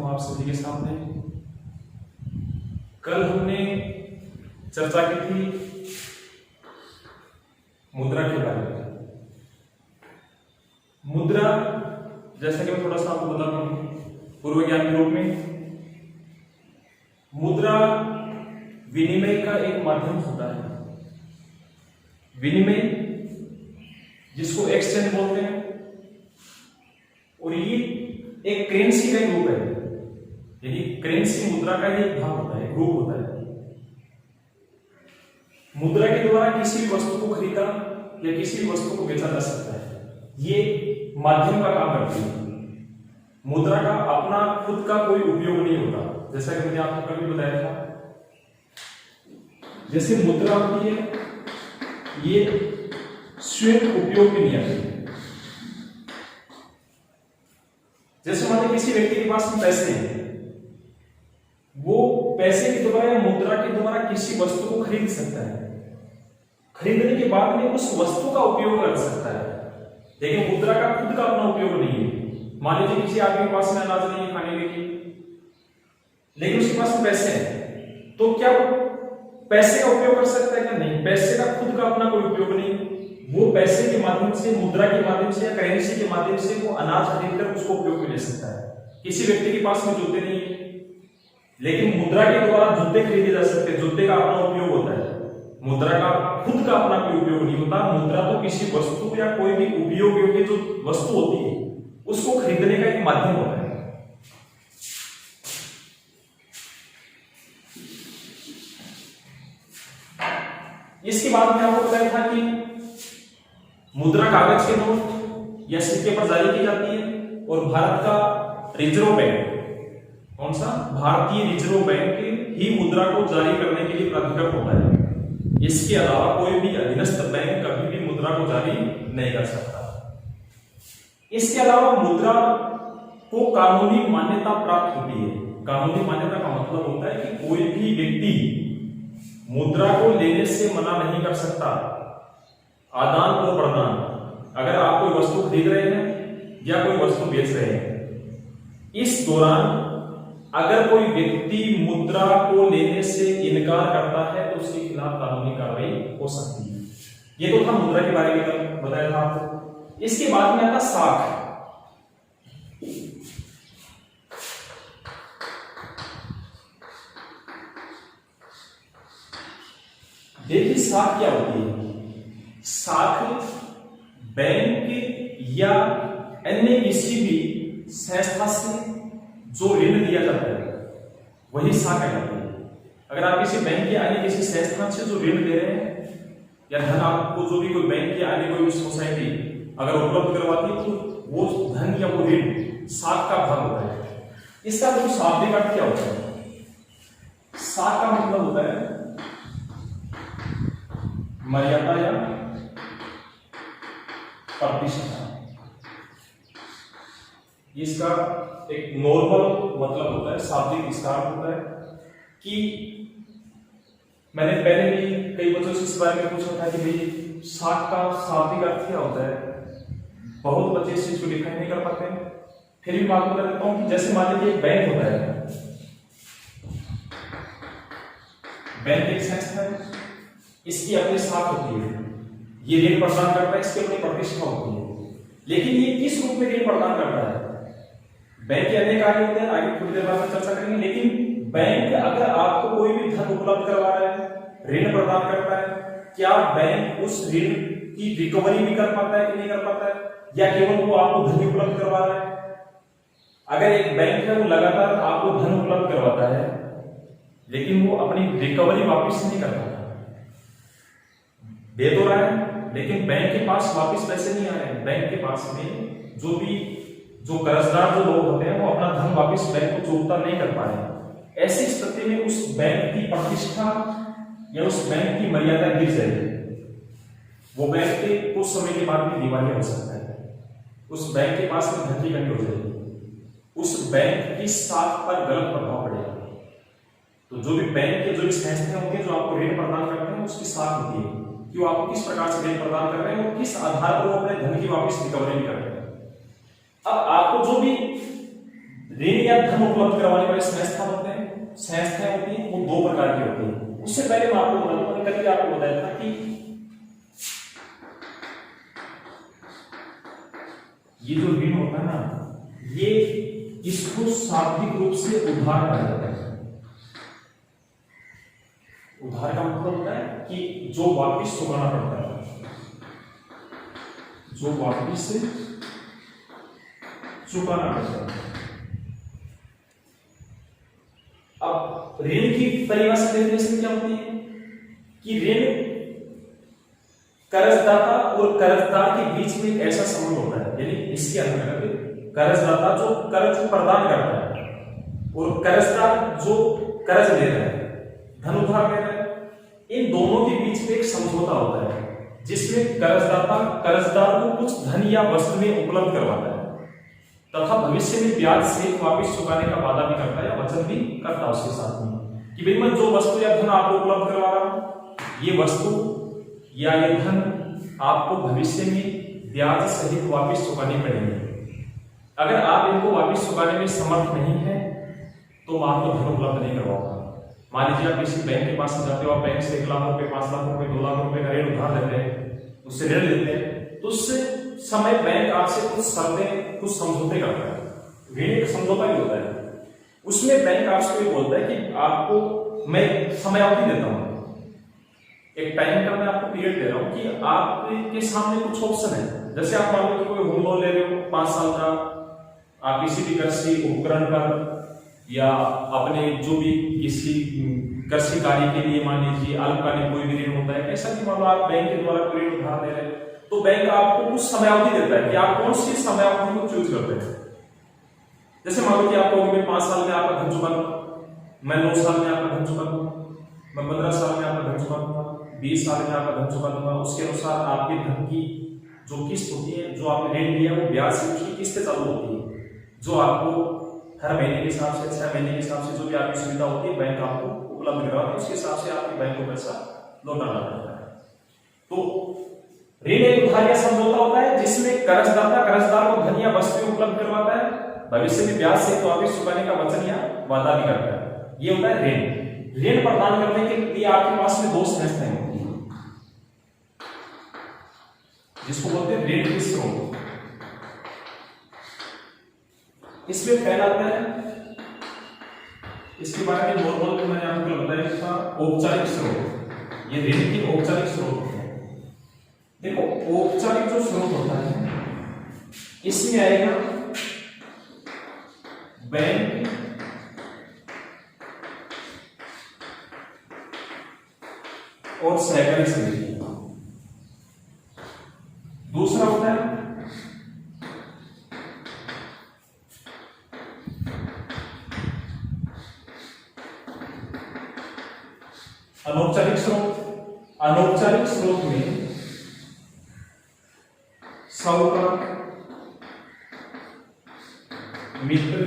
हूं आप सभी के सामने। कल हमने चर्चा की थी मुद्रा के बारे में। मुद्रा, जैसा कि मैं थोड़ा सा आपको बताता हूं पूर्व ज्ञान के रूप में, मुद्रा विनिमय का एक माध्यम होता है। विनिमय जिसको एक्सचेंज बोलते हैं, और ये एक करेंसी का एक रूप है। यही करेंसी मुद्रा का ही एक भाग होता है, रूप होता है। मुद्रा के द्वारा किसी भी वस्तु को खरीदा या किसी भी वस्तु को बेचा जा सकता है। ये माध्यम का काम करती है। मुद्रा का अपना खुद का कोई उपयोग नहीं होता, जैसा कि मैंने आपको कल भी बताया था। जैसे मुद्रा होती है, ये स्वयं उपयोग में नहीं आती। जैसे मान लीजिए किसी व्यक्ति के पास में पैसे हैं, वो पैसे के द्वारा या मुद्रा के द्वारा किसी वस्तु को खरीद सकता है। खरीदने के बाद में उस वस्तु का उपयोग कर सकता है, लेकिन मुद्रा का खुद का अपना उपयोग नहीं है। मान लीजिए किसी आदमी के पास में अनाज नहीं है खाने के लिए, लेकिन उसके पास में पैसे हैं, तो क्या वो पैसे का उपयोग कर सकता है? क्या नहीं। पैसे का खुद का अपना कोई उपयोग नहीं। वो पैसे के माध्यम से, मुद्रा के माध्यम से या करेंसी के माध्यम से वो अनाज खरीदकर उसको उपयोग में ले सकता है। किसी व्यक्ति के पास में जूते नहीं है, लेकिन मुद्रा के द्वारा जूते खरीदे जा सकते हैं। जूते का अपना उपयोग होता है, मुद्रा का खुद का अपना कोई उपयोग नहीं होता। मुद्रा तो किसी वस्तु या कोई भी उपयोग योग्य जो वस्तु होती है उसको खरीदने का एक माध्यम होता है। इसके बाद में आपको बताया था कि मुद्रा कागज के नोट या सिक्के पर जारी की जाती है, और भारत का रिजर्व बैंक, कौन सा? भारतीय रिजर्व बैंक ही मुद्रा को जारी करने के लिए प्राधिकृत होता है। इसके अलावा कोई भी अधीनस्थ बैंक कभी भी मुद्रा को जारी नहीं कर सकता। इसके अलावा मुद्रा को कानूनी मान्यता प्राप्त होती है। कानूनी मान्यता का मतलब होता है कि कोई भी व्यक्ति मुद्रा को लेने से मना नहीं कर सकता। आदान और प्रदान, अगर आप कोई वस्तु खरीद रहे हैं या कोई वस्तु बेच रहे हैं, इस दौरान अगर कोई व्यक्ति मुद्रा को लेने से इनकार करता है तो उसके खिलाफ कानूनी कार्रवाई हो सकती है। ये तो था मुद्रा के बारे में कल बताया था आपको। इसके बाद में आता साख। देखिए साख क्या होती है। साख बैंक या अन्य किसी भी संस्था से जो ऋण दिया जाता है वही साख कहलाती है। अगर आप किसी बैंक या अन्य किसी संस्थान से जो ऋण दे रहे हैं, या धन आपको जो भी कोई बैंक या अन्य कोई सोसाइटी अगर उपलब्ध करवाती है, तो वो धन या वो ऋण साख का भाग होता है। इसका जो शाब्दिक अर्थ क्या होता है? साख का मतलब होता है मर्यादा या प्रतिष्ठा। इसका एक नॉर्मल मतलब होता है, शाब्दिक इसका अर्थ होता है कि मैंने पहले भी कई बच्चों से इस बारे में पूछा था कि भाई साख का शाब्दिक अर्थ क्या होता है। बहुत बच्चे इस चीज को डिफाइन नहीं कर पाते हैं। फिर भी मैं आपको बता देता हूं कि जैसे मान लीजिए एक बैंक होता है, बैंक एक संस्था है, इसकी अपनी साख होती है, ये ऋण प्रदान करता है, इसकी अपनी प्रतिष्ठा होती है। लेकिन ये किस रूप में ऋण प्रदान करता है? बैंक के अन्य कार्य होते हैं, आगे थोड़ी देर बाद में चर्चा करेंगे। लेकिन बैंक अगर आपको कोई भी धन उपलब्ध करवा रहा है, ऋण प्रदान करता है, क्या बैंक उस ऋण की रिकवरी भी कर पाता है कि नहीं कर पाता है, या केवल वो आपको धन उपलब्ध करवा रहा है? अगर एक बैंक है वो लगातार आपको धन उपलब्ध करवाता है, लेकिन वो अपनी रिकवरी वापस नहीं कर पाता, दे तो रहा है लेकिन बैंक के पास वापस पैसे नहीं आ रहे हैं। बैंक के पास में जो कर्जदार जो लोग होते हैं वो अपना धन वापस बैंक को चुकता नहीं कर पा रहे। ऐसी स्थिति में उस बैंक की प्रतिष्ठा या उस बैंक की मर्यादा गिर जाएगी। वो बैंक के कुछ समय के बाद भी दिवालिया हो सकता है। उस बैंक के पास में धन की कमी हो जाएगी, उस बैंक की साख पर गलत प्रभाव पड़ेगा। तो जो भी बैंक के जो भी संस्थाएं होंगे जो आपको ऋण प्रदान करते हैं, उसकी साख होती है कि वो आपको किस प्रकार से ऋण प्रदान कर रहे हैं और किस आधार पर वो अपने धन की वापस रिकवरी कर रहे हैं। अब आपको जो भी ऋण या धन उपलब्ध करवाने वाले संस्थान होते हैं, संस्थाएं होती हैं, वो दो प्रकार की होती हैं। उससे पहले मैं आपको बताता हूं, कल आपको बताया था कि ये जो ऋण होता है ना, ये इसको शाब्दिक रूप से उधार कहा जाता है। उधार का मतलब होता है कि जो वापिस चुकाना पड़ता है, जो वापिस से चुकाना पड़ता है। अब ऋण की परिभाषा डेफिनेशन क्या होती है कि ऋण कर्जदाता और कर्जदार के बीच में एक ऐसा संबंध होता है, यानी इसके अंतर्गत कर्जदाता जो कर्ज प्रदान करता है और कर्जदार जो कर्ज ले रहा है, धन उधार ले रहा है, इन दोनों के बीच में एक समझौता होता है जिसमें कर्जदाता कर्जदार को कुछ धन या वस्तु में उपलब्ध करवाता है तथा भविष्य में ब्याज सहित वापस चुकाने का वादा भी करता है या वचन भी करता है उसके साथ में कि भाई मैं जो वस्तु या धन आपको उपलब्ध करवा रहा हूं, ये वस्तु या ये धन आपको भविष्य में ब्याज सहित वापस चुकानी पड़ेगी। अगर आप इनको वापस चुकाने में समर्थ नहीं है तो मैं आपको धन उपलब्ध नहीं करवाऊंगा। मान लीजिए आप किसी बैंक के पास जाते हो, आप बैंक से 1 लाख रुपए, 5 लाख रुपए, 2 लाख रुपए का ऋण उधार लेते हैं, उससे ऋण लेते हैं, तो उस समय बैंक आपसे कुछ शर्तें, कुछ समझौते करता है। ऋण एक समझौता भी होता है, उसमें बैंक आपसे ये बोलता है कि आपको मैं समयावधि देता हूं, एक टाइम का मैं आपको पीरियड दे रहा हूं कि आपके सामने कुछ ऑप्शन है। जैसे आप मान लो कि कोई होम लोन ले रहे हो 5 साल का, आप किसी भी कृषि उपकरण पर या अपने जो भी किसी कृषि कार्य के लिए मान लीजिए अल्पकालीन कोई भी ऋण होता है, ऐसा कि मान लो आप बैंक के द्वारा कोई ऋण उधार दे रहे हैं, तो बैंक आपको कुछ समयावधि देता है कि आप कौन सी समयावधि को चूज करते हैं। जैसे मान लो कि आप कहोगे 5 साल में आपका धन चुका दूंगा, मैं 9 साल में आपका धन चुका दूंगा, मैं 15 साल में आपका धन चुका दूंगा, 20 साल में आपका धन चुका दूंगा। उसके अनुसार आपके धन की जो किस्त होती है, जो आपने ऋण लिया, वो ब्याज से उसकी किस्तें चालू होती है, जो आपको हर महीने के हिसाब से, 6 महीने के हिसाब से जो भी आपकी सुविधा होती है बैंक आपको उपलब्ध करवाती है, उसके हिसाब से आपके बैंक को पैसा लौटाना पड़ता है। तो ऋण एक उधार या समझौता होता है जिसमें कर्जदाता कर्जदार को धन या वस्तु उपलब्ध करवाता है, भविष्य में ब्याज से वापस चुकाने का वचन या वादा भी करता है। ये होता है ऋण। ऋण प्रदान करने के लिए आपके पास में 2 संस्थाएं होती हैं जिसको बोलते हैं ऋण के स्रोत। इसमें पहला आता है, इसके बारे में नॉर्मल मैंने आपको बताया था, औपचारिक स्रोत। ये ऋण के औपचारिक स्रोत होते हैं। देखो औपचारिक जो स्रोत होता है इसमें आएगा बैंक और सहकारी समिति। दूसरा होता है अनौपचारिक स्रोत। अनौपचारिक स्रोत में साहूकार, मित्र,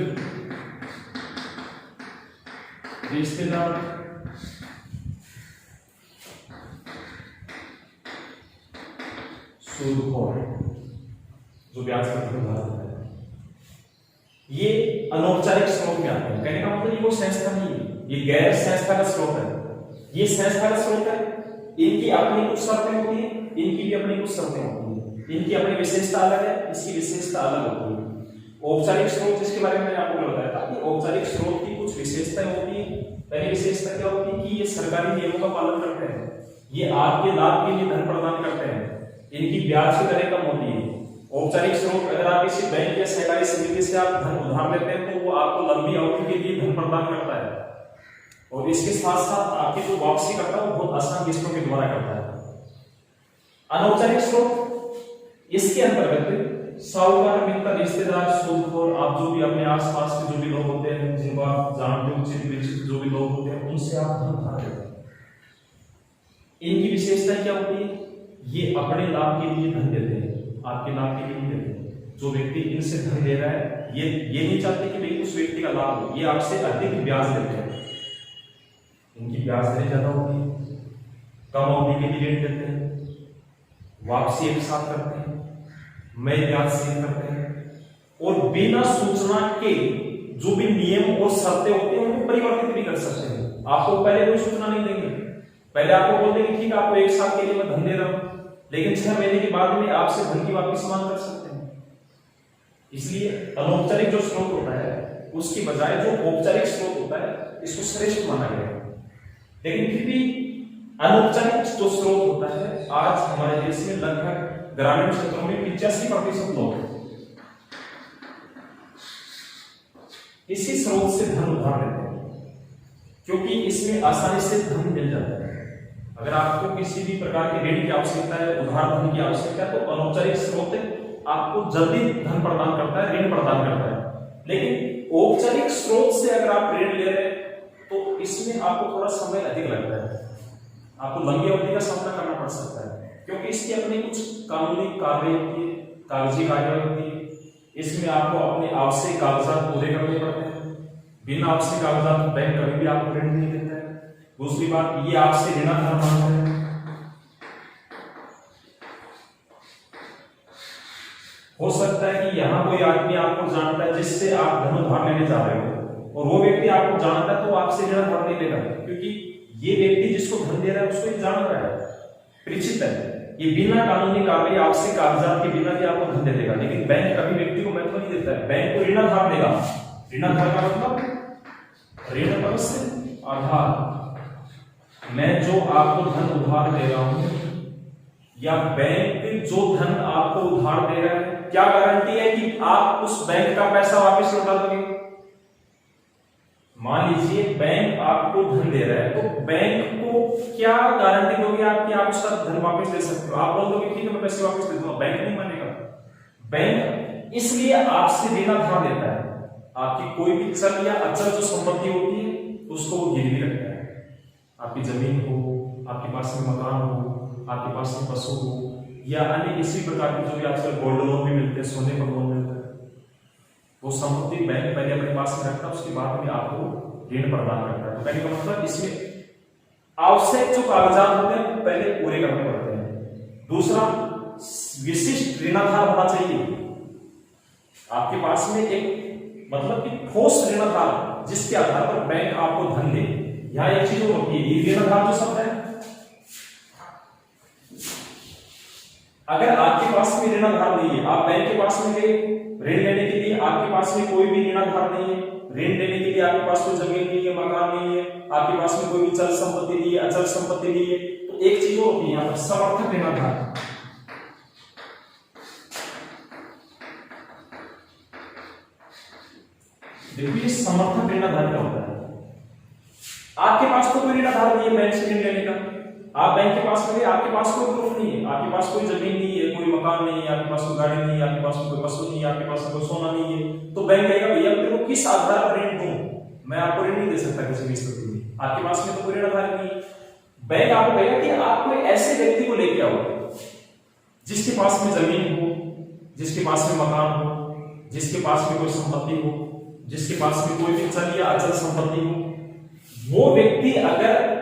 रिश्तेदार, सूदखोर जो ब्याज का उधार होता है, ये अनौपचारिक स्रोत में आते हैं। कहने का मतलब ये वो संस्था नहीं है, ये गैर संस्था का स्रोत है। ये संस्था का स्रोत है, इनकी अपनी कुछ शर्तें होती है, इनकी भी अपनी कुछ शर्तें होती है, इनकी अपनी विशेषता अलग है, इसकी विशेषता अलग होती है। औपचारिक स्रोत जिसके बारे में मैंने आपको बताया था कि औपचारिक स्रोत की कुछ विशेषताएं होती है। पहली विशेषता क्या होती है कि ये सरकारी नियमों का पालन करते हैं, ये आपके लाभ के लिए धन प्रदान करते हैं, इनकी ब्याज की दरें कम होती है। औपचारिक स्रोत, अगर आप किसी बैंक या सहकारी समिति से आप धन उधार लेते हैं तो वो आपको लंबी अवधि के लिए धन प्रदान करता है और इसके साथ साथ आपकी जो वापसी करता है वो बहुत आसान किस्तों के द्वारा करता है। अनौपचारिक स्रोत इसके अंतर्गत साहूकार, मित्र, रिश्तेदार, सूदखोर, आप जो भी अपने आसपास के जो भी लोग होते हैं, जिनको आप जानते हो, उचित परिचित जो भी लोग होते हैं, उनसे आप धन उधार लेते हैं। इनकी विशेषता क्या होती है? ये अपने लाभ के लिए धन देते हैं, आपके लाभ के लिए नहीं देते। जो व्यक्ति इनसे धन ले रहा है ये नहीं चाहते कि भाई उस व्यक्ति का लाभ हो, ये आपसे अधिक ब्याज देते हैं। इनकी ब्याज दरें ज्यादा होती है, कम अवधि के लिए ऋण देते हैं, वापसी एक साथ करते हैं, नए ब्याज सेव करते हैं और बिना सूचना के जो भी नियम और शर्तें होती हैं उनको परिवर्तित भी कर सकते हैं। आपको पहले कोई सूचना नहीं देंगे, पहले आपको बोल देंगे ठीक है आपको 1 साल के लिए मैं धन दे रहा हूं, लेकिन 6 महीने के बाद में आपसे धन की वापस मांग कर सकते हैं। इसलिए अनौपचारिक जो स्रोत होता है उसकी बजाय जो औपचारिक स्रोत होता है इसको श्रेष्ठ माना गया है। लेकिन फिर भी अनौपचारिक जो स्रोत होता है आज हमारे देश में लगभग ग्रामीण क्षेत्रों में 85% लोग इसी स्रोत से धन उधार लेते हैं, क्योंकि इसमें आसानी से धन मिल जाता है। अगर आपको किसी भी प्रकार के ऋण की आवश्यकता है, उधार धन की आवश्यकता है, तो अनौपचारिक स्रोत आपको जल्दी धन प्रदान करता है, ऋण प्रदान करता है। लेकिन औपचारिक स्रोत से अगर आप ऋण ले रहे हैं तो इसमें आपको थोड़ा समय अधिक लगता है, आपको लंबी अवधि का सामना करना पड़ सकता है, क्योंकि इसकी अपनी कुछ कानूनी कार्रवाई होती है, कागजी कार्रवाई होती है। इसमें आपको अपने आवश्यक कागजात पूरे करने पड़ते हैं। बिना आवश्यक कागजात बैंक कभी भी आपको ऋण नहीं देता है। दूसरी बात, ये आपसे ऋणाधार मांगता है। हो सकता है कि यहाँ कोई आदमी आपको जानता है जिससे आप धन उधार लेने जा रहे हो, और वो व्यक्ति आपको जानता है तो आपसे ऋण उधार नहीं लेगा, क्योंकि ये व्यक्ति जिसको धन दे रहा है उसको ये जान रहा है, परिचित है। ये बिना कानूनी कार्रवाई आपसे कागजात के बिना भी आपको धन दे देगा। लेकिन बैंक कभी व्यक्ति को महत्व नहीं देता है, बैंक को ऋणाधार देगा। ऋणाधार का मतलब ऋण पर से आधार। मैं जो आपको धन उधार दे रहा हूं या बैंक जो धन आपको उधार दे रहा है, क्या गारंटी है कि आप उस बैंक का पैसा वापस लौटा दोगे? मान लीजिए बैंक आपको धन दे रहा है, तो बैंक को क्या गारंटी दोगे आप कि आप उसका धन वापस दे सकते हो? आप बोल दोगे ठीक है मैं पैसे वापस दे दूंगा, बैंक नहीं मानेगा। बैंक इसलिए आपसे ऋणाधार देता है, आपकी कोई भी चल या अचल जो संपत्ति होती है उसको वो गिरवी रखता है। आपकी जमीन हो, आपके पास में मकान हो, आपके पास में पशु हो, या अन्य किसी प्रकार की जो भी आजकल गोल्ड लोन भी मिलते हैं, सोने पर लोन मिलता है, वो संपत्ति बैंक पहले अपने पास में रखता है, उसके बाद में आपको ऋण प्रदान करता है। तो बैंक का मतलब इसमें आवश्यक जो कागजात होते हैं पहले पूरे करने पड़ते हैं। दूसरा, विशिष्ट ऋणाधार होना चाहिए आपके पास में, एक मतलब कि ठोस ऋणाधार जिसके आधार पर बैंक आपको धन दे। यहां एक चीज होती है, ये ऋणाधार जो शब्द है, अगर आपके पास में ऋणाधार नहीं है, आप बैंक के पास में गए ऋण लेने के लिए, आपके पास में कोई भी ऋणाधार नहीं है, ऋण लेने के लिए आपके पास कोई जमीन नहीं है, मकान नहीं है, आपके पास में कोई भी चल संपत्ति नहीं है, अचल संपत्ति नहीं है, तो एक चीज होती है यहां पर समर्थक ऋणाधार। देखिए समर्थक ऋणाधार क्या होता है? आपके पास तो कोई ऋणाधार नहीं है बैंक से ऋण लेने का, आप बैंक के पास गए, आपके पास कोई प्रूफ नहीं है, आपके पास कोई जमीन नहीं है, कोई मकान नहीं है, आपके पास कोई गाड़ी नहीं है, आपके पास कोई पशु नहीं है, आपके पास कोई सोना नहीं है, तो बैंक कहेगा भैया तेरे को किस आधार पर ऋण दूं? मैं आपको ऋण नहीं दे सकता किसी भी स्थिति में, आपके पास में तो कोई ऋणाधार नहीं। बैंक आपको कहेगा कि आप कोई ऐसे व्यक्ति को लेके आओ जिसके पास में जमीन हो, जिसके पास में मकान हो, जिसके पास में कोई संपत्ति हो, जिसके पास में कोई भी चल या अचल संपत्ति हो। वो व्यक्ति अगर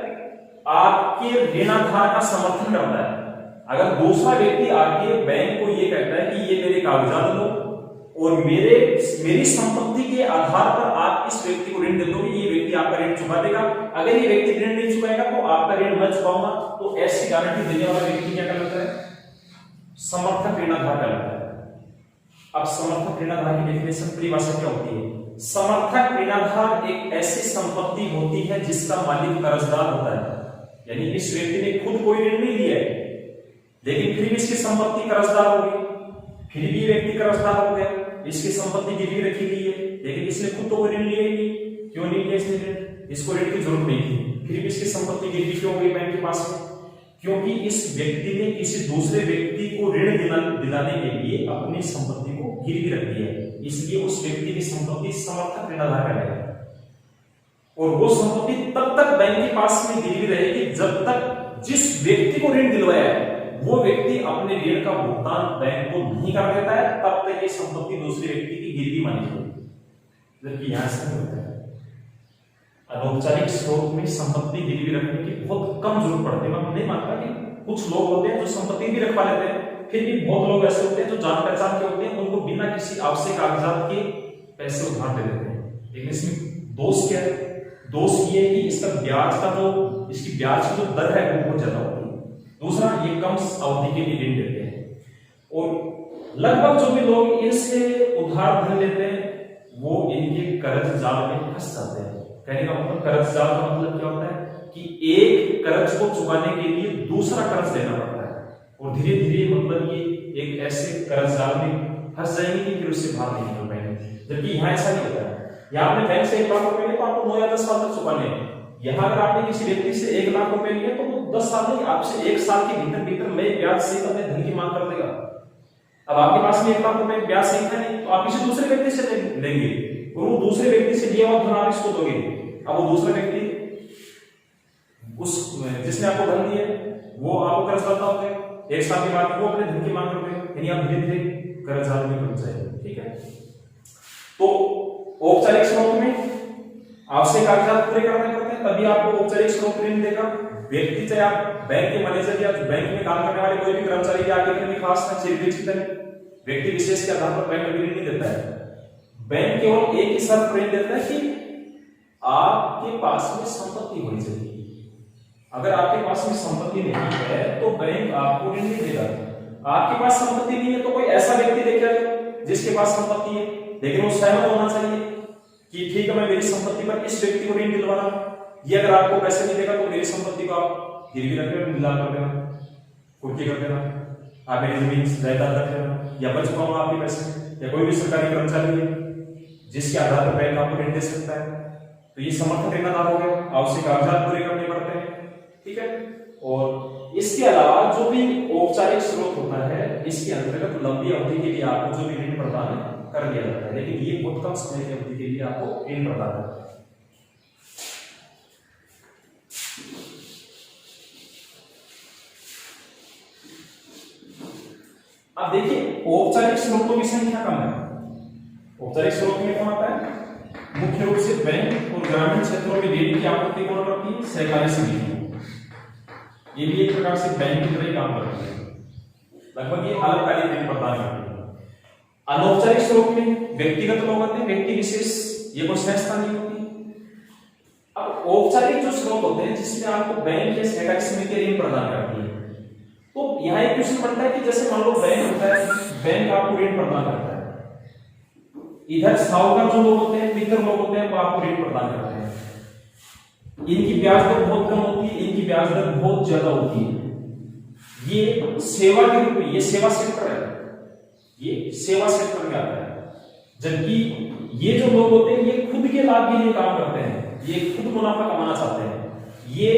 आपके ऋणाधार का समर्थन करता है, अगर दूसरा व्यक्ति आके बैंक को ये कहता है कि ये मेरे कागजात लो और मेरी संपत्ति के आधार पर आप इस व्यक्ति को ऋण दे दोगे, ये व्यक्ति आपका ऋण चुका देगा। अगर ये व्यक्ति ऋण नहीं चुकाएगा तो आपका ऋण मैं चुकाऊंगा, तो ऐसी गारंटी देने वाला व्यक्ति क्या कहलाता है? समर्थक ऋणाधार कहलाता है। अब समर्थक ऋणाधार की डेफिनेशन परिभाषा क्या होती है? समर्थक ऋणाधार एक ऐसी संपत्ति होती है जिसका मालिक कर्जदार होता है, यानी इस व्यक्ति ने खुद कोई ऋण नहीं लिया है लेकिन फिर भी इसकी संपत्ति कर्जदार हो गई, फिर भी व्यक्ति कर्जदार हो गया, इसकी संपत्ति गिरवी रखी गई है लेकिन इसने खुद तो कोई ऋण लिया ही नहीं। क्यों नहीं लिया इसने ऋण? इसको ऋण की जरूरत नहीं थी, फिर भी इसकी संपत्ति गिरवी क्यों हो गई बैंक के पास में? क्योंकि इस व्यक्ति ने किसी दूसरे व्यक्ति को ऋण दिलाने के लिए अपनी संपत्ति को गिरवी रख दिया है, इसलिए उस व्यक्ति की संपत्ति समर्थक ऋणाधार कहलाएगी। और वो संपत्ति तब तक बैंक के पास में गिरवी रहेगी जब तक जिस व्यक्ति को ऋण दिलवाया है वो व्यक्ति अपने ऋण का भुगतान बैंक को नहीं कर देता है, तब तक ये संपत्ति दूसरे व्यक्ति की गिरवी मानी जाएगी। जबकि यहां से होता है अनौपचारिक स्रोत में संपत्ति गिरवी रखने की बहुत कम जरूरत पड़ती है। मैं नहीं मानता कि कुछ लोग होते हैं जो संपत्ति भी रखवा लेते हैं, फिर भी बहुत लोग ऐसे होते हैं जो जान पहचान के होते हैं, उनको बिना किसी आवश्यक कागजात के पैसे उधार दे देते हैं। लेकिन इसमें दोष क्या है? दोष ये है कि इसका ब्याज का जो इसकी ब्याज की जो दर है वो बहुत ज्यादा होती है। दूसरा, ये कम अवधि के लिए ऋण देते हैं और लगभग जो भी लोग इनसे उधार धन लेते हैं वो इनके कर्ज जाल में फंस जाते हैं। कहने का मतलब, कर्ज जाल का मतलब क्या होता है कि एक कर्ज को चुकाने के लिए दूसरा कर्ज लेना पड़ता है और धीरे धीरे मतलब ये एक ऐसे कर्ज जाल में फंस जाएंगे कि फिर उससे बाहर नहीं निकल पाएंगे। जबकि यहाँ ऐसा नहीं होता है। यहाँ आपने बैंक से 1 लाख रुपए लिए तो आपको 9 या 10 साल तक चुकाने हैं। यहाँ अगर आपने किसी व्यक्ति से 1 लाख रुपए लिए तो वो 10 साल नहीं, आपसे 1 साल के भीतर भीतर नए ब्याज सहित अपने धन की मांग कर देगा। अब आपके पास में 1 लाख रुपए ब्याज सहित है नहीं, तो आप किसी दूसरे व्यक्ति से लेंगे और वो दूसरे व्यक्ति से लिया हुआ धन आप इसको दोगे। अब वो दूसरा व्यक्ति उस जिसने आपको धन दिया वो आपको कर्जदाता हो गए, 1 साल के बाद वो अपने धन की मांग कर देगा, यानी आप धीरे धीरे कर्जदार में बन जाएंगे। ठीक है, तो औपचारिक स्रोत में आवश्यक कागजात पूरे करने पड़ते हैं, तभी आपको औपचारिक स्रोत ऋण देगा। व्यक्ति चाहे आप बैंक के मैनेजर या बैंक में काम करने वाले कोई भी कर्मचारी के आगे में खास ना व्यक्ति विशेष के आधार पर बैंक ऋण नहीं देता है। बैंक केवल एक ही शर्त ऋण देता है कि आपके पास में संपत्ति होनी चाहिए। अगर आपके पास में संपत्ति नहीं है तो बैंक आपको ऋण नहीं देगा। आपके पास संपत्ति नहीं है तो कोई ऐसा व्यक्ति देखिए जिसके पास संपत्ति है, लेकिन वो सहमत होना चाहिए कि ठीक है मैं मेरी संपत्ति पर इस व्यक्ति को ऋण दिलवा रहा हूं। ये अगर आपको पैसे नहीं देगा तो मेरी संपत्ति को आप गिरवी रख देना, नीलाम कर देना, कुर्की कर देना, आप मेरी जमीन जायदाद रख देना, या बच पाऊंगा आपके पैसे। या कोई भी सरकारी कर्मचारी है जिसके आधार पर बैंक आपको ऋण दे सकता है, तो ये समर्थन ऋणदाता हो गया, आवश्यक कागजात पूरे करने पड़ते हैं। ठीक है, और इसके अलावा जो भी औपचारिक स्रोत होता है इसके अंतर्गत लंबी अवधि के लिए आपको जो भी ऋण प्रदान कर दिया जाता है, लेकिन ये बहुत कम समय की अवधि के लिए आपको ऋण प्रदान करता है। अब देखिए औपचारिक स्रोतों की संख्या कम है। औपचारिक स्रोत में कौन आता है? मुख्य रूप से बैंक और ग्रामीण क्षेत्रों में ऋण की आपूर्ति कौन करती है? सहकारी समितियां। ये भी एक प्रकार से बैंक की तरह ही काम करती है, लगभग ये अल्पकालिक ऋण प्रदान करती है। अनौपचारिक स्रोत में व्यक्तिगत लोग होते हैं, व्यक्ति विशेष, ये कोई संस्था नहीं होती। अब औपचारिक जो स्रोत होते हैं जिसमें आपको बैंक या सहकारी समिति ऋण प्रदान करती है, तो यहाँ एक क्वेश्चन बनता है कि जैसे मान लो बैंक होता है, बैंक आपको ऋण प्रदान करता है, इधर साहूकार जो लोग होते हैं, मित्र लोग होते हैं, वो आपको ऋण प्रदान करते हैं। इनकी ब्याज दर बहुत कम होती है, इनकी ब्याज दर बहुत ज्यादा होती है। ये सेवा के रूप में, ये सेवा सेक्टर है, ये सेवा सेक्टर में आता है। जबकि ये जो लोग होते हैं ये खुद के लाभ के लिए काम करते हैं, ये खुद मुनाफा कमाना चाहते हैं, ये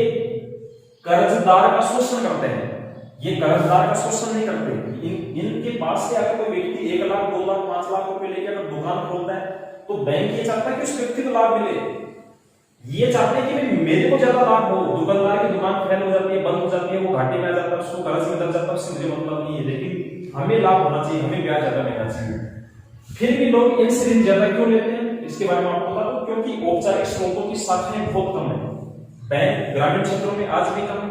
कर्जदार का शोषण करते हैं, ये कर्जदार का शोषण नहीं करते। इनके पास से अगर कोई व्यक्ति 1 लाख 2 लाख 5 लाख रुपए लेके अगर दुकान खोलता है तो बैंक ये चाहता है कि उस व्यक्ति को लाभ मिले। ये चाहते हैं कि मेरे को ज्यादा लाभ हो। दुकानदार की दुकान फेल हो जाती है, बंद हो जाती है, वो घाटे में आ जाता है, उसको कर्ज में दब जाता है, उससे मुझे मतलब नहीं है, लेकिन हमें लाभ होना चाहिए, हमें ब्याज ज्यादा मिलना चाहिए। फिर भी लोग इनसे ऋण ज्यादा क्यों लेते हैं इसके बारे में आपको बता दूं, क्योंकि औपचारिक स्रोतों की शाखाएं बहुत कम है। बैंक ग्रामीण क्षेत्रों में आज भी कम है,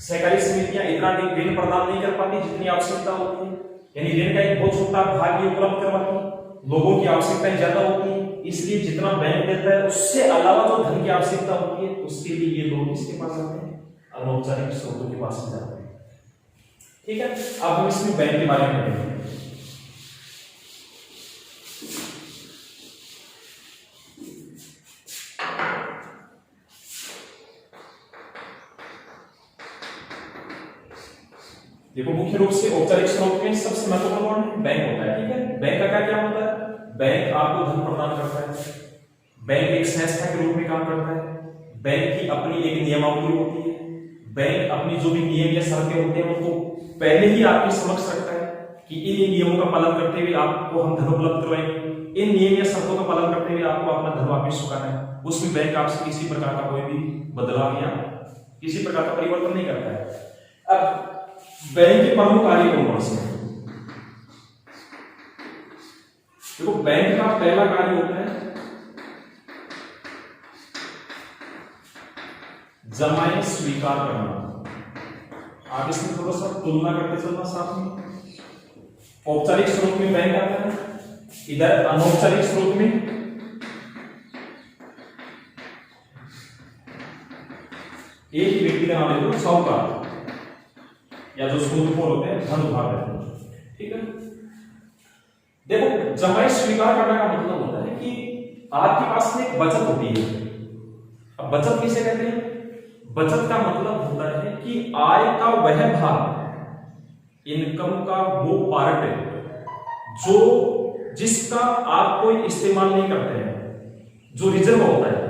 सहकारी समितियां इतना ऋण प्रदान नहीं कर पाती जितनी आवश्यकता होती है, यानी ऋण का एक बहुत छोटा भाग ही उपलब्ध करवाती है। लोगों की आवश्यकताएं ज्यादा होती है, इसलिए जितना बैंक देता है उससे अलावा जो धन की आवश्यकता होती है उसके लिए ये लोग किसके पास जाते हैं? अनौपचारिक स्रोतों के पास जाते हैं। ठीक है, अब हम इसमें बैंक के बारे में पढ़ेंगे। देखो मुख्य रूप से औपचारिक स्रोत में सबसे महत्वपूर्ण बैंक होता है। ठीक है, बैंक का क्या होता है? बैंक आपको धन प्रदान करता है, बैंक एक संस्था के रूप में काम करता है, बैंक की अपनी एक नियमावली होती है, बैंक अपनी जो भी नियम या शर्तें होते हैं उनको पहले ही आपके समक्ष रखता है कि इन नियमों का पालन करते हुए आपको हम धन उपलब्ध करवाएंगे, इन नियम या शर्तों का पालन करते हुए आपको अपना धन वापस चुकाना है। उसमें बैंक आपसे किसी प्रकार का कोई भी बदलाव या किसी प्रकार का परिवर्तन नहीं करता है। अब बैंक के प्रमुख कार्य कौन कौन से हैं? देखो बैंक का पहला कार्य होता है जमाएं स्वीकार करना। आप इसमें थोड़ा सा तुलना करते चलना साथ में। औपचारिक स्रोत में बैंक आता है, इधर अनौपचारिक स्रोत में एक ही व्यक्ति का नाम ले लो, साहूकार या जो सूदखोर होते हैं, धन उधार देते हैं, ठीक है। देखो, जमाई स्वीकार करने का मतलब होता है कि आपके पास में एक बचत होती है। अब बचत किसे कहते हैं? बचत का मतलब होता है कि आय का वह भाग, इनकम का वो पार्ट जो जिसका आप कोई इस्तेमाल नहीं करते हैं, जो रिजर्व होता है,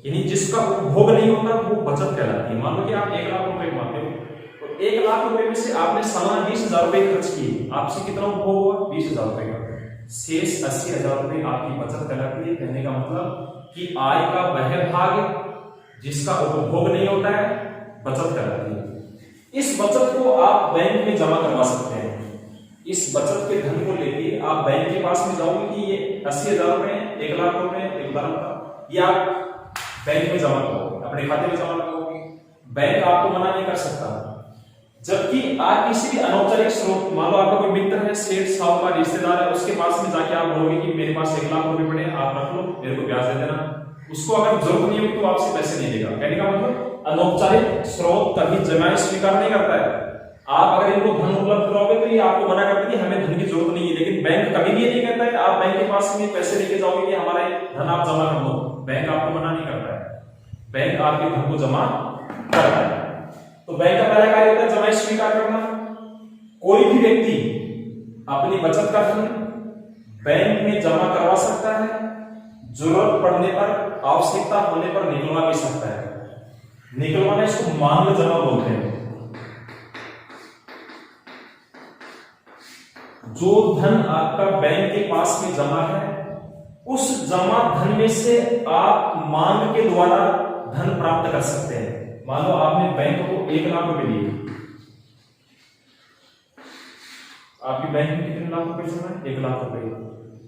यानी जिसका उपभोग नहीं होता, वो बचत कहलाती है। मान लो कि आप 1 लाख रुपए कमाते हो, तो 1 लाख रुपए में से आपने सालाना 20,000 रुपए खर्च किए, आपसे कितना उपभोग हुआ? 20,000 रुपए का। शेष 80,000 रुपए आपकी बचत कहलाती है। कहने का मतलब कि आय का वह भाग जिसका उपभोग नहीं होता है, बचत कहलाती है। इस बचत को आप बैंक में जमा करवा सकते हैं। इस बचत के धन को लेके आप बैंक के पास में जाओगे कि ये 80,000 रुपए, 1 लाख रुपए, एक उदाहरण था, ये आप बैंक में जमा करोगे, अपने खाते में जमा करोगे, बैंक आपको मना नहीं कर सकता। जबकि आप किसी भी अनौपचारिक स्रोत, मान लो आपका कोई मित्र है, सेठ साहूकार रिश्तेदार है, उसके पास में जाके आप बोलोगे कि मेरे पास 1 लाख रुपए पड़े, आप रख लो, मेरे को ब्याज दे देना। उसको अगर जरूरत नहीं होगी तो आपसे पैसे नहीं देगा। कहने का मतलब अनौपचारिक स्रोत कभी जमाई स्वीकार नहीं करता है। आप अगर इनको धन उपलब्ध कराओगे तो ये आपको मना करते हैं कि हमें धन की जरूरत नहीं है, लेकिन बैंक कभी भी ये नहीं कहता है आप बैंक के पास में पैसे लेके जाओगे कि हमारा धन आप जमा कर दो। बैंक आपको मना नहीं करता है, बैंक आपके धन को जमा करता है। तो बैंक का पहला कार्य होता है जमाई स्वीकार करना। कोई भी व्यक्ति अपनी बचत का धन बैंक में जमा करवा सकता है, जरूरत पड़ने पर, आवश्यकता होने पर निकलवा भी सकता है। निकलवाना इसको मांग जमा बोलते हैं। जो धन आपका बैंक के पास में जमा है, उस जमा धन में से आप मांग के द्वारा धन प्राप्त कर सकते हैं। मान लो आपने बैंक को 1 लाख रुपए दिए, आपकी बैंक में कितने लाख रुपए जमा है? 1 लाख रुपए।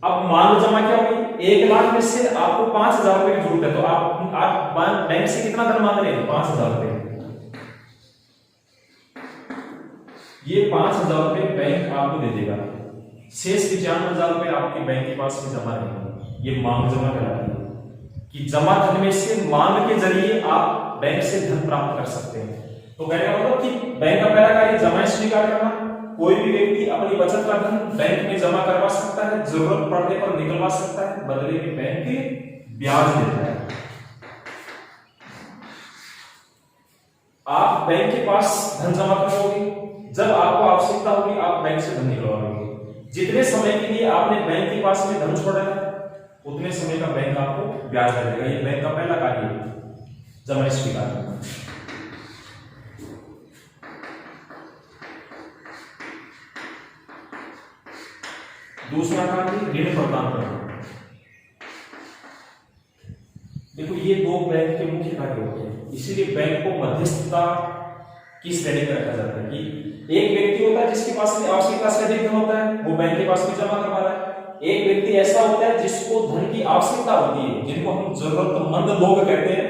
अब मांग जमा क्या होगी? 1 लाख में से आपको 5,000 रुपए की जरूरत है, तो आप बैंक से कितना धन मांग रहे हैं? 5,000 रुपए। ये 5,000 रुपए बैंक आपको दे देगा, शेष 95,000 रुपए आपके बैंक के पास में जमा रहेंगे। ये मांग जमा कहलाती है कि जमा धन में से मांग के जरिए आप बैंक से धन प्राप्त कर सकते हैं। तो कहने का मतलब कि बैंक का पहला कार्य जमा स्वीकार करना। कोई भी व्यक्ति अपनी बचत का धन बैंक में जमा करवा सकता है, जरूरत पड़ने पर निकलवा सकता है, बदले में बैंक ब्याज देता है। आप बैंक के पास धन जमा करोगे, जब आपको आवश्यकता होगी आप बैंक से धन निकलवाओगे। जितने समय के लिए आपने बैंक के पास में धन छोड़ा है, उतने समय का बैंक आपको ब्याज दे देगा। ये बैंक का पहला कार्य है, जमा स्वीकार करना। दूसरा कार्य ऋण प्रदान करना। देखो, ये 2 बैंक के मुख्य कार्य होते हैं, इसीलिए बैंक को मध्यस्थता की श्रेणी में रखा जाता है कि एक व्यक्ति होता है जिसके पास में आवश्यकता से अधिक धन होता है, वो बैंक के पास में जमा करवा रहा है। एक व्यक्ति ऐसा होता है जिसको धन की आवश्यकता होती है, जिनको हम जरूरतमंद लोग कहते हैं,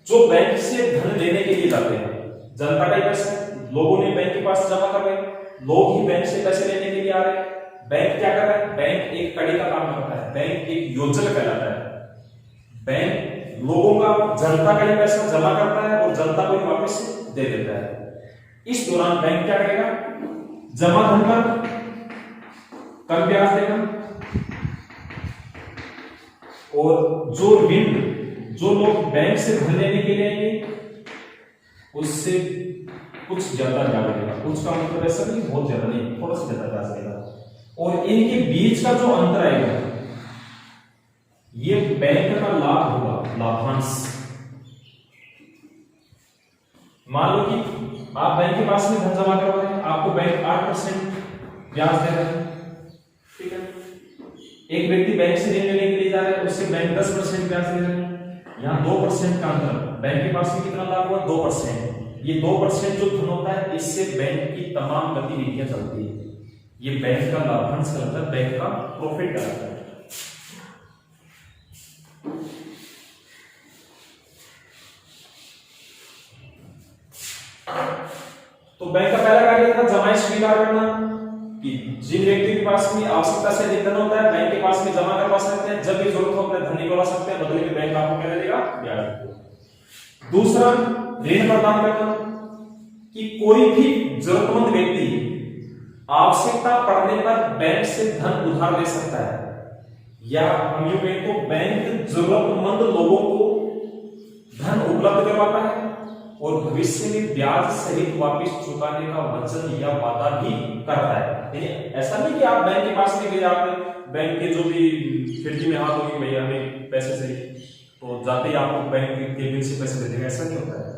जो बैंक से धन लेने के लिए जाते हैं। जनता का ही पैसा है, लोगों ने बैंक के पास जमा करवाए, लोग ही बैंक से पैसे लेने के लिए आ रहे हैं। बैंक क्या कर रहा है? बैंक एक कड़ी का काम करता है, बैंक एक योजक कहलाता है। बैंक लोगों का, जनता का ही पैसा जमा करता है और जनता को ही वापस दे देता है। इस दौरान बैंक क्या करेगा? जमा धन पर कम ब्याज देगा, और जो ऋण, जो लोग बैंक से धन लेने के लिए आएंगे, उससे कुछ ज्यादा ब्याज देगा। कुछ का मतलब ऐसा नहीं, बहुत ज्यादा नहीं, थोड़ा सा ज्यादा ब्याज देगा। और इनके बीच का जो अंतर आएगा, ये बैंक का लाभ होगा, लाभांश। मान लो कि आप बैंक के पास में धन जमा करवा रहे हैं, आपको बैंक 8% ब्याज दे रहा है, ठीक है। एक व्यक्ति बैंक से ऋण लेने के लिए जा रहा है, उससे बैंक 10% ब्याज दे रहा है। यहाँ 2% का अंतर, बैंक के पास में कितना लाभ हुआ? 2%। ये 2% जो धन होता है, इससे बैंक की तमाम गतिविधियां चलती है। ये बैंक का लाभांश कहलाता है, बैंक का प्रॉफिट कहलाता है। तो बैंक का पहला कार्य था जमाई स्वीकार करना, कि जिन व्यक्ति के पास में आवश्यकता से अधिक धन होता है, बैंक के पास में जमा करवा सकते हैं, जब भी जरूरत हो अपना धन निकलवा सकते हैं, बदले में बैंक आपको क्या देगा? ब्याज। दूसरा ऋण प्रदान करना कि कोई भी जरूरतमंद व्यक्ति आवश्यकता पड़ने पर बैंक से धन उधार ले सकता है, या हम यूं कहें तो बैंक जरूरतमंद लोगों को धन उपलब्ध करवाता है और भविष्य में ब्याज सहित वापस चुकाने का वचन या वादा भी करता है। यानी ऐसा नहीं कि आप बैंक के पास में गए, आप बैंक के जो भी खिड़की में हाथ होगी भैया हमें पैसे चाहिए, तो जाते ही आपको बैंक के बिल से पैसे दे देगा, ऐसा नहीं होता है।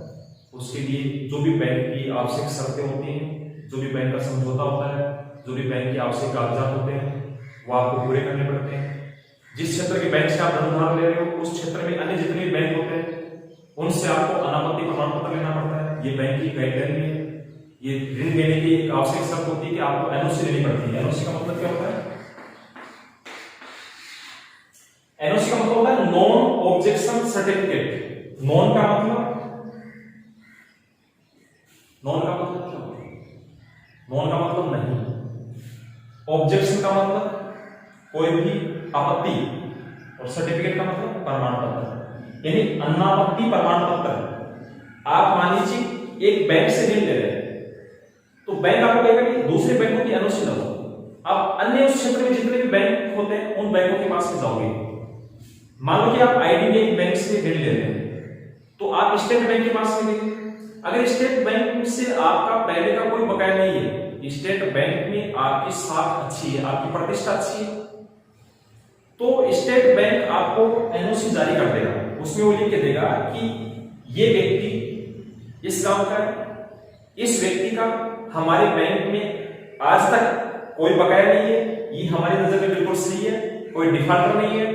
उसके लिए जो भी बैंक की आवश्यक शर्तें होती हैं, जो भी बैंक का समझौता होता है, जो भी बैंक के आवश्यक कागजात होते हैं, वो आपको पूरे करने पड़ते हैं। जिस क्षेत्र के बैंक से आप धन उधार ले रहे हो, उस क्षेत्र में अन्य जितने भी बैंक होते हैं उनसे आपको अनापत्ति प्रमाण पत्र लेना पड़ता है। ये बैंक की गाइडलाइन है। ये ऋण देने की एक आवश्यक शर्त होती है कि आपको एनओसी लेनी पड़ती है। एनओसी का मतलब क्या होता है? एनओसी का मतलब होता है नॉन ऑब्जेक्शन सर्टिफिकेट। नॉन का मतलब क्या होता है? नॉन का मतलब नहीं, ऑब्जेक्शन का मतलब कोई भी आपत्ति, और सर्टिफिकेट का मतलब प्रमाण पत्र, यानी अनापत्ति प्रमाण पत्र। आप मान लीजिए एक बैंक से ऋण ले रहे हैं, तो बैंक आपको कहेगा कि दूसरे बैंकों की एनओसी लो। आप अन्य उस क्षेत्र में जितने भी बैंक होते हैं उन बैंकों के पास में जाओगे। मान लो कि आप आईडीबीआई बैंक से ऋण ले रहे हैं, तो आप स्टेट बैंक के पास में गए। अगर स्टेट बैंक से आपका पहले का कोई बकाया नहीं है, स्टेट बैंक में आपकी साख अच्छी है, आपकी प्रतिष्ठा अच्छी है, तो स्टेट बैंक आपको एनओसी जारी कर देगा। उसमें वो लिख के देगा कि ये व्यक्ति इस काम का है, इस व्यक्ति का हमारे बैंक में आज तक कोई बकाया नहीं है, ये हमारी नजर में बिल्कुल सही है, कोई डिफॉल्टर नहीं है।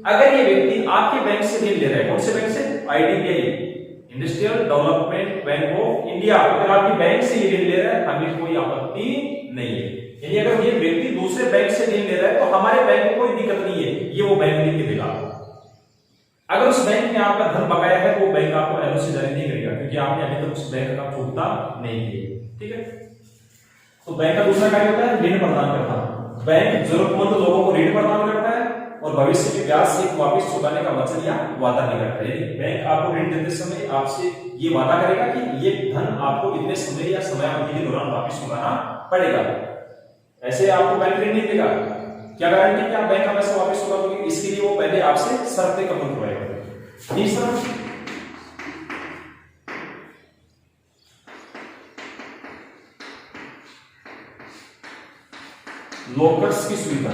अगर ये व्यक्ति आपके बैंक से ऋण ले रहा है, कौन से बैंक से? IDBI, industrial development bank of India. अगर आपके बैंक से ये ऋण ले रहा है, हमें कोई आपत्ति नहीं है। यानी अगर ये व्यक्ति दूसरे बैंक से ऋण ले रहा है तो हमारे बैंक को कोई दिक्कत नहीं है, ये वो बैंक लिख के देगा। अगर उस बैंक में आपका धन बकाया है, वो बैंक आपको एनओसी जारी नहीं करेगा, क्योंकि आपने अभी तक उस बैंक का चुकता नहीं किया। ठीक है, तो बैंक का दूसरा कार्य होता है ऋण प्रदान करना। बैंक जरूरतमंद लोगों को ऋण प्रदान करता है और भविष्य में ब्याज से वापस चुकाने का वचन या वादा नहीं करता है। बैंक आपको ऋण देते समय आपसे ये वादा करेगा कि ये धन आपको इतने समय या समयावधि के दौरान वापस चुकाना पड़ेगा। ऐसे आपको बैंक ऋण नहीं देगा। क्या गारंटी कि आप बैंक का पैसा वापस चुका दोगे? इसके लिए वो पहले आपसे शर्तें कबूल करवाएगा। तीसरा, लॉकर्स की सुविधा।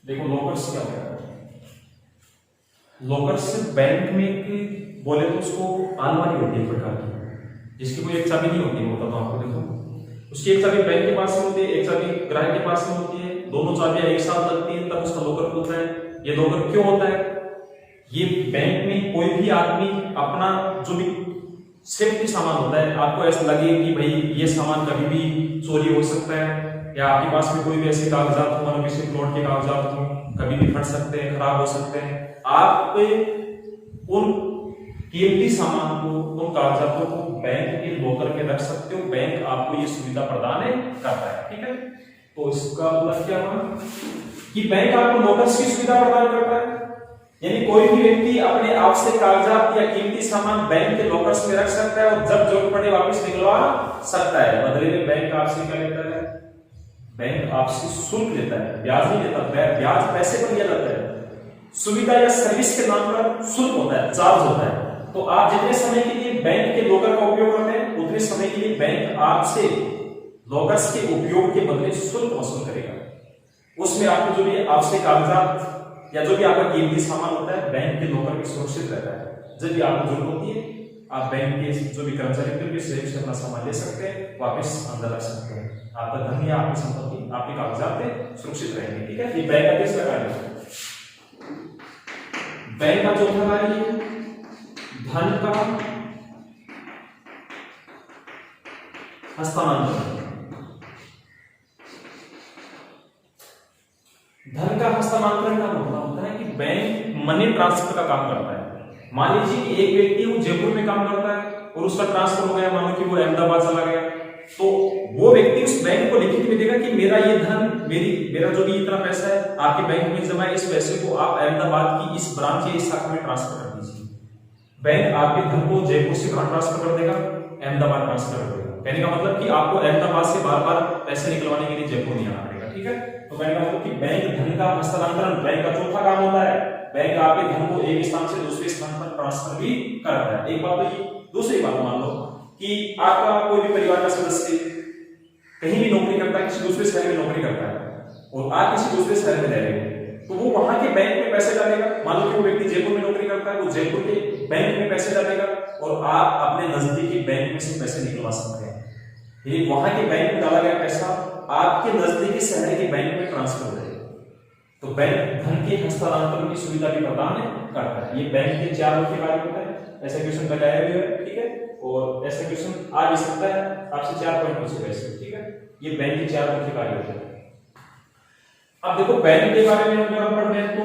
देखो लॉकर्स क्या होता है? लॉकर्स बैंक में बोले तो उसको अलमारी होती है प्रकार की, जिसकी कोई एक चाबी नहीं होती है। मतलब आपको देखो, उसकी एक चाबी बैंक के पास में होती है, एक चाबी ग्राहक के पास में होती है, दोनों चाबियां एक साथ लगती हैं तब उसका लॉकर होता है। ये लॉकर क्यों होता है? ये बैंक में कोई भी आदमी अपना जो भी सेफ्टी सामान होता है, आपको ऐसा लगे कि भाई ये सामान कभी भी चोरी हो सकता है, या आपके पास में कोई भी ऐसे कागजात हो, मतलब किसी प्लॉट के कागजात हो, कभी भी फट सकते हैं, खराब हो सकते हैं, आप उन कीमती सामान को, उन कागजातों को बैंक के लॉकर में रख सकते हो। बैंक आपको ये सुविधा प्रदान करता है। ठीक है, तो इसका मतलब क्या हुआ कि बैंक आपको लॉकर्स की सुविधा प्रदान करता है, यानी कोई भी व्यक्ति अपने आवश्यक कागजात या कीमती सामान बैंक के लॉकर्स में रख सकता है और जब जरूरत पड़े वापस निकलवा सकता है। बदले में बैंक आपसे क्या लेता है? बैंक आपसे शुल्क लेता है, ब्याज नहीं लेता। ब्याज पैसे पर लिया जाता है, सुविधा या सर्विस के नाम पर शुल्क होता है, चार्ज होता है। तो आप जितने समय के लिए बैंक के लॉकर का उपयोग करते हैं, उतने समय के लिए बैंक आपसे लॉकर्स के उपयोग के बदले शुल्क वसूल करेगा। उसमें आपको जो भी आवश्यक कागजात या जो भी आपका कीमती सामान होता है, बैंक के लॉकर में सुरक्षित रहता है। जब भी आपको जरूरत होती है, आप बैंक के जो भी कर्मचारी होते हैं से अपना सामान ले सकते हैं, वापस अंदर रख सकते हैं। आपका धन या आपकी संपत्ति, आपके कागजात सुरक्षित रहेंगे। ठीक है, ये बैंक का तीसरा कार्य है। बैंक का चौथा कार्य है धन का हस्तांतरण। धन का हस्तांतरण का मतलब होता है कि बैंक मनी ट्रांसफर का काम करता है। मान लीजिए कि एक व्यक्ति वो जयपुर में काम करता है और उसका ट्रांसफर हो गया, मानो कि वो अहमदाबाद चला गया, तो वो व्यक्ति उस बैंक को लिखित में देगा कि मेरा ये धन, मेरा जो भी इतना पैसा है आपके बैंक में जमा है, इस पैसे को आप अहमदाबाद की इस ब्रांच या इस शाखा में ट्रांसफर कर दीजिए। बैंक आपके धन को जयपुर से कहां ट्रांसफर कर देगा? अहमदाबाद ट्रांसफर कर देगा। कहने का मतलब कि आपको अहमदाबाद से बार बार पैसे निकलवाने के लिए जयपुर नहीं आना पड़ेगा। ठीक है, तो कहने का मतलब कि बैंक धन का हस्तांतरण, बैंक का चौथा काम होता है, बैंक आपके धन को एक स्थान से दूसरे स्थान पर ट्रांसफर भी करता है। एक बात तो ये। दूसरी बात मान लो कि आपका कोई भी परिवार का सदस्य कहीं भी नौकरी करता है, किसी दूसरे शहर में नौकरी करता है और आप किसी दूसरे शहर में रह रहे हो, तो वो वहां के बैंक में पैसे डालेगा। मान लो कि वो व्यक्ति जयपुर में नौकरी करता है, वो जयपुर के बैंक में पैसे डालेगा और आप अपने नजदीकी बैंक में से पैसे निकलवा सकते हैं। ये वहां के बैंक में डाला गया पैसा आपके नजदीकी शहर के बैंक में ट्रांसफर हो जाएगा। तो बैंक धन के हस्तांतरण की सुविधा भी प्रदान करता है। ये बैंक के 4 मुख्य कार्य होते हैं। ऐसा क्वेश्चन लगाया हुआ है, ठीक है, और ऐसा क्वेश्चन आ भी सकता है आपसे 4 पॉइंट पूछे वैसे। ठीक है, ये बैंक के 4 मुख्य कार्य होते हैं। अब देखो बैंक के बारे में अगर हम पढ़ रहे तो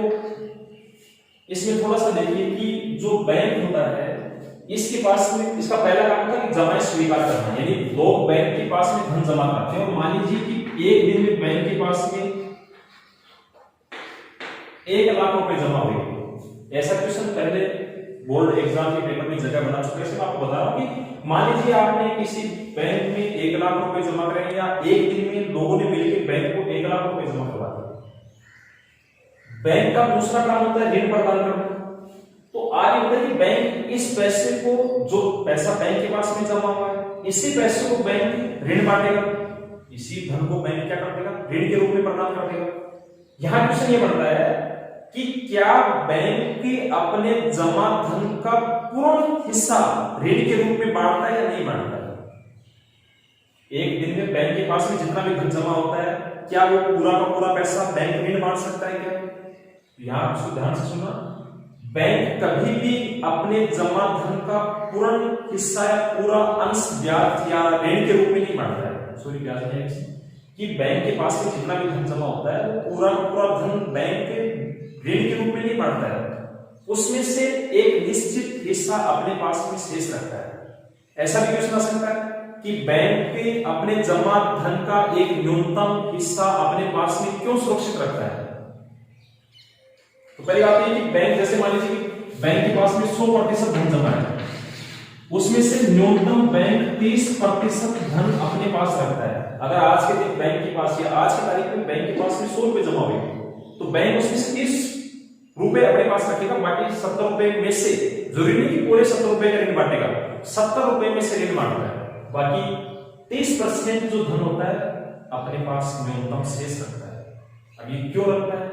इसमें थोड़ा सा देखिए कि जो बैंक होता है इसके पास में, इसका पहला काम होता है कि जमा स्वीकार करना, यानी लोग बैंक के पास में धन जमा करते हैं। और मान लीजिए कि एक दिन में बैंक के पास में 1 लाख रुपए जमा हुए। ऐसा क्वेश्चन पहले बोर्ड एग्जाम के पेपर में जगह बना चुका है। मैं आपको बता रहा हूं कि मान लीजिए आपने किसी बैंक में 1 लाख रुपए जमा करे या एक दिन में लोगों ने मिलकर बैंक को 1 लाख रुपए जमा करवा दिया। बैंक का दूसरा काम होता है ऋण प्रदान करना। तो आज होता है कि बैंक इस पैसे को, जो पैसा बैंक के पास में जमा हुआ है, इसी पैसे को बैंक ऋण बांटेगा, इसी धन को बैंक क्या कर देगा? ऋण के रूप में प्रदान कर देगा। यहां क्वेश्चन ये बनता है कि क्या बैंक अपने जमा धन का पूर्ण हिस्सा ऋण के रूप में बांटता है या नहीं बांटता है? एक दिन में बैंक के पास में जितना भी धन जमा होता है, क्या वो पूरा का पूरा पैसा बैंक ऋण बांट सकता है क्या? यहां उसको ध्यान से सुनना, बैंक कभी भी अपने जमा धन का पूर्ण हिस्सा या पूरा अंश ब्याज या ऋण के रूप में नहीं बांटता है। सॉरी, ब्याज है कि बैंक के पास में जितना भी धन जमा होता है वो पूरा का पूरा धन बैंक ऋण के रूप में नहीं बांटता है, उसमें से एक निश्चित हिस्सा अपने पास में शेष रखता है। ऐसा भी क्वेश्चन आ सकता है कि बैंक के अपने जमा धन का एक न्यूनतम हिस्सा अपने पास में क्यों सुरक्षित रखता है? तो पहली बात यह कि बैंक, जैसे मान लीजिए बैंक के पास में 100% धन जमा है, उसमें से न्यूनतम बैंक 30% धन अपने पास रखता है। अगर आज के दिन बैंक के पास या आज की तारीख में बैंक के पास में 100 रुपए जमा हुए तो बैंक उसमें से 30 रुपए अपने पास रखेगा, बाकी 70 रुपए में से, जरूरी नहीं कि पूरे 70 रुपए का ऋण बांटेगा, 70 रुपए में से ऋण बांटता है, बाकी 30% जो धन होता है अपने पास न्यूनतम शेष रखता है। अब ये क्यों रखता है?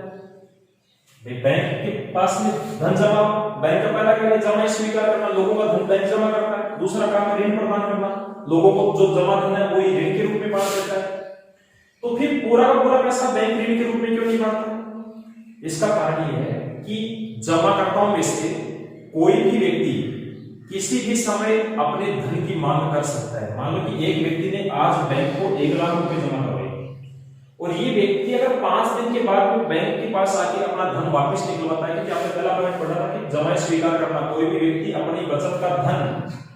बैंक के पास में धन जमा, बैंक का पहला कार्य जमा स्वीकार करना, लोगों का धन बैंक जमा करता है। दूसरा काम है ऋण प्रदान करना, लोगों को जो जमा धन है वो ऋण के रूप में बांट देता है। तो फिर पूरा का पूरा पैसा बैंक ऋण के रूप में क्यों नहीं बांटता? इसका कारण ये है कि जमाकर्ताओं में से कोई भी व्यक्ति किसी भी समय अपने धन की मांग कर सकता है। मान लो कि एक व्यक्ति ने आज बैंक को 1 लाख रुपए जमा करवाए और ये व्यक्ति अगर 5 दिन के बाद वो बैंक के पास आके अपना धन वापस निकलवाता है, क्योंकि आपने पहला पॉइंट पढ़ा था कि जमा स्वीकार करना, कोई भी व्यक्ति अपनी बचत का धन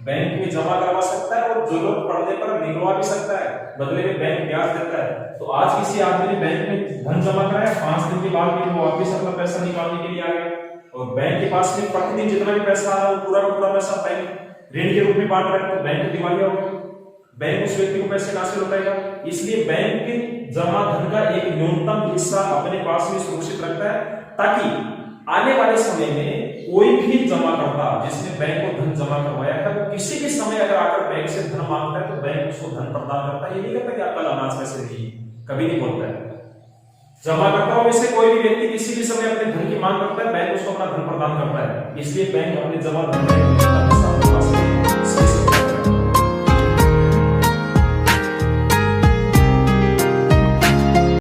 बैंक में जमा करवा सकता है और जरूरत पड़ने पर निकलवा भी सकता है, बदले में बैंक ब्याज देता है। तो आज किसी आदमी ने बैंक में धन जमा कराया, 5 दिन के बाद भी वो वापस अपना पैसा निकालने के लिए आ गया और बैंक के पास में प्रतिदिन जितना भी पैसा आ रहा है वो पूरा का पूरा पैसा बैंक ऋण के रूप में बांट रहा है, तो बैंक दिवालिया हो गया। बैंक उस व्यक्ति को पैसे कहां से लौटाएगा? इसलिए बैंक जमा धन का एक न्यूनतम हिस्सा अपने पास में सुरक्षित रखता है ताकि आने वाले समय में कोई भी जमाकर्ता जिसने बैंक को धन जमा करवाया है वो किसी भी समय अगर आकर बैंक से धन मांगता है तो बैंक उसको धन प्रदान करता है। ये नहीं कहता कि आप कल अनाज पैसे दीजिए, कभी नहीं बोलता है। जमाकर्ताओं में से कोई भी व्यक्ति किसी भी समय अपने धन की मांग करता है, बैंक उसको अपना धन प्रदान करता है। इसलिए बैंक अपने जमा धन